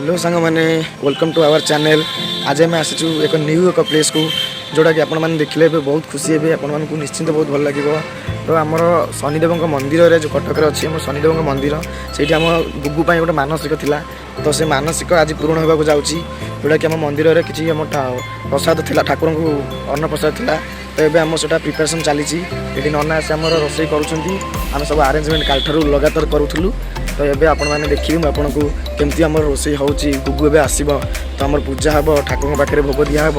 Hello सांग मैंने welcome to our channel. आज आम आसीचु एक न्यू एक प्लेस को जोटा कि आपण मैंने देखिले बहुत खुशी हे आपण मानक निश्चिंत बहुत भल लगे। तो आमर शनिदेव मंदिर रे जो कटक अच्छी आम शनिदेव मंदिर से आम गुगु गोटे मानसिक थिला। तो से मानसिक आज पूर्ण होगा जाऊँगी जोटा कि आम मंदिर रे किसी आम प्रसाद थिला ठाकुर को अन्न प्रसाद थिला। तो ये आम से प्रिपेरेसन चली नना आस आम रोसे करें सब आरेंजमेंट कालठार लगातार करूँ। तो ये आपण मैंने देखिए मुझे आपको केमती आम रोसे गुगु ए आसब तो आम पूजा हम ठाकुर पाखे भोग दिहब।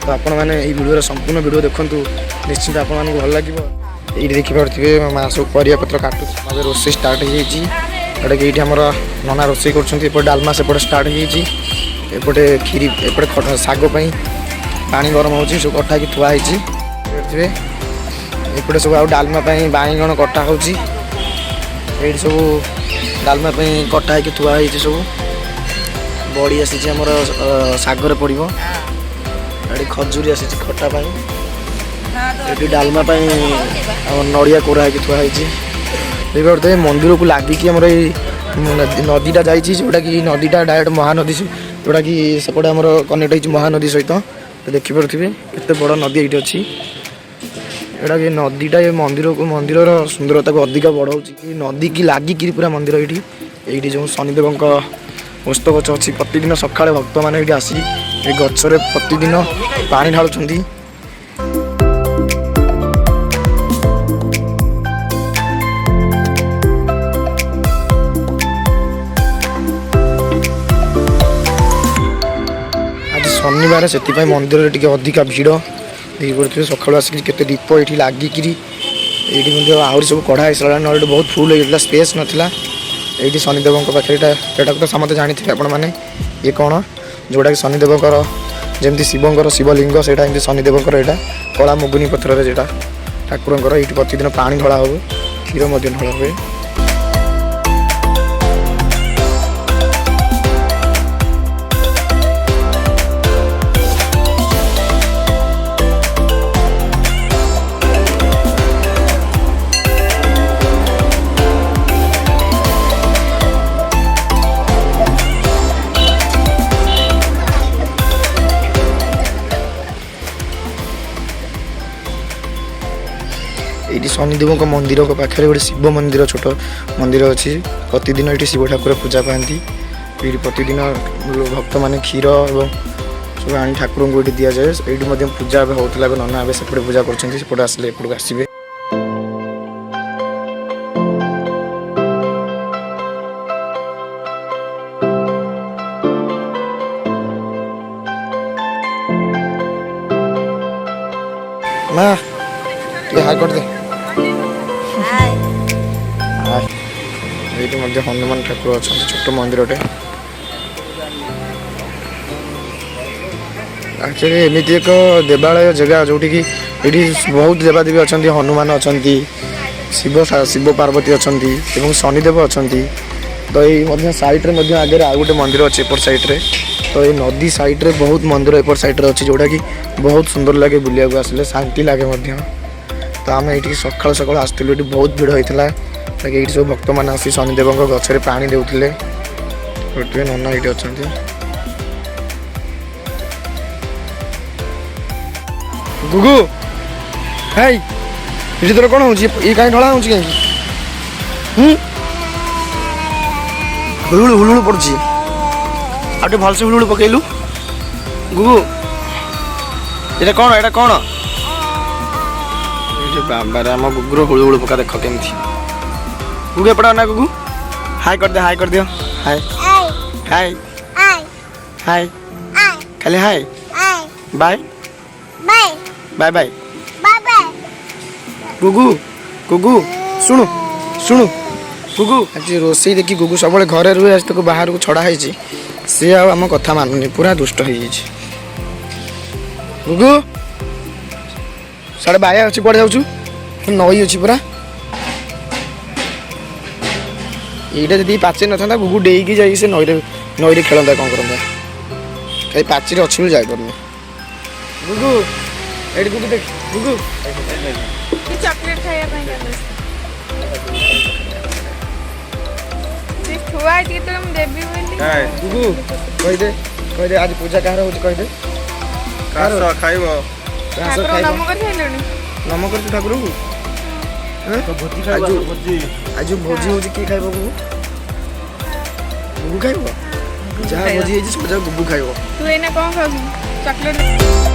तो आपण मैंने भिडियो संपूर्ण भिडियो देखु निश्चिंत आप भल लगे। ये देखिपे माँ सब परियापत्र काटु रोसे स्टार्ट होटा कि ये आम नना रोसे कर डालमा सेपटे स्टार्ट होपटे खीरी एपटे शाग पानी गरम हो सब कटा कि थुआई एपटे सब आ डालमा बाईगण कटा हो सब डालमा कटा हो थुआई सब बड़ी आसी सागर पड़ो ये खजूरी आसी खटापाई ये डालमा नड़िया कोरा थुआई देखते मंदिर को लगिकी आम नदीटा जा जोटा कि नदीटा डायरेक्ट महानदी जोटा कि सेपटे आम कनेक्ट हो महानदी सहित। तो देखिपे केते बड़ नदी ये अच्छी एटा कि नदीटा ये मंदिर को मंदिर सुंदरता को अधिक बढ़ाऊँ नदी की लगिकी पूरा मंदिर ये जो शनिदेव ओस्त गच अच्छी प्रतिदिन सकाଳେ भक्त मैंने ये आसी गचर प्रतिदिन पानी ढालुंट। शनिवार से मंदिर टे अधिका भिड़ देखिए सकालू आसिक केते दीप ये लगिकी ये आहरी सब कढ़ा हो सारा ना बहुत फुल होता स्पेस नाला ये शनिदेव पाखे यहाँ तो समस्त जानी थे आपण मैंने ये कौन जोटा कि शनिदेव जमी शिवंर शिवलिंग से शनिदेव यहाँ कला मुगुनी पथर जोटा ठाकुर ये प्रतिदिन पानी ढला हो क्षीर ढला हुए। ये शनिदेव मंदिर पाखे गोटे शिव मंदिर छोट मंदिर अच्छी प्रतिदिन ये शिव ठाकुर पूजा पाती ये प्रतिदिन भक्त मैंने क्षीर और सब आनी ठाकुर को ये दि जाए ये पूजा होता है नना सेपटे पूजा करपटे आसले एपट को आसवे। माँ हाई कर दे ये हनुमान ठाकुर अच्छा छोट मंदिर एक्चुअली एमती एक देवालय जगह जोटि कि ये बहुत देवादेवी अच्छा हनुमान अच्छा शिव पार्वती अच्छा शनिदेव अच्छा। तो ये साइड रे आगे आ गोटे मंदिर अच्छे एपट साइड रे। तो ये नदी साइड रे बहुत मंदिर एपट साइड रे अच्छी जोटा कि बहुत सुंदर लगे बुलिया को आसले शांति लगे। तो आम ये सका सका आसलु ये बहुत भिड़ होता ये सब भक्त मैंने आसी शनिदेव गचर पानी देते नना ये अच्छा गुगु हाई ये तोर कौन हो कहीं ढला हो कहीं हुलुलु हुलुलु पड़ी आटे भलसे हुलुलु पकेलु गुगु ये कौन ये कौन बाबारे आम गुगुर हुलुलु पका देख केमती गुगु एपटा ना गुगु हाई कर दियो हाय हाय हाय खाली हाय बाय बाय बाय गुगु गुगु शुणु शुणु गुगु आज रोसे देखी गुगु सब घरे रुए आज तक बाहर को छड़ा है सी आम कथा मानुनी पूरा दुष्ट हो गुगु साढ़े बाया अच्छी पड़ जाऊँ नई अच्छी पूरा यहाँ जब पाचेरी न था गुगु डेगी जा नई खेलता कौन करता कहीं पाचेरी अच्छी जापर गुगु ये गुगु देख गुगु चॉकलेट खाया ଛୁଆ ହେଇଛି କେତେବେଳେ ମୁଁ ଦେବି ବୋଲି ଗୁଗୁ କହିଦେ କହିଦେ ଆଜି ପୂଜା କାହାର ହଉଛି କହିଦେ କାଶ ଖାଇବ କାହାର ଠାକୁର ଖାଇବ ନାମ କରି ସାରିଲୁଣି ନମ କରୁଛୁ ଠାକୁରଙ୍କୁ ଭୋଜି ଖାଇବ ଭୋଜି ଆଜି ଭୋଜି ହଉଛି କିଏ ଖାଇବ ଗୁଗୁ ଗୁଗୁ ଖାଇବ ଯାହା ଭୋଜି ହେଇଛି ସବୁ ଯାକ ଗୁଗୁ ଖାଇବ ତୁ ଏଇନା କ'ଣ ଖାଉଛୁ ଚକୋଲେଟ୍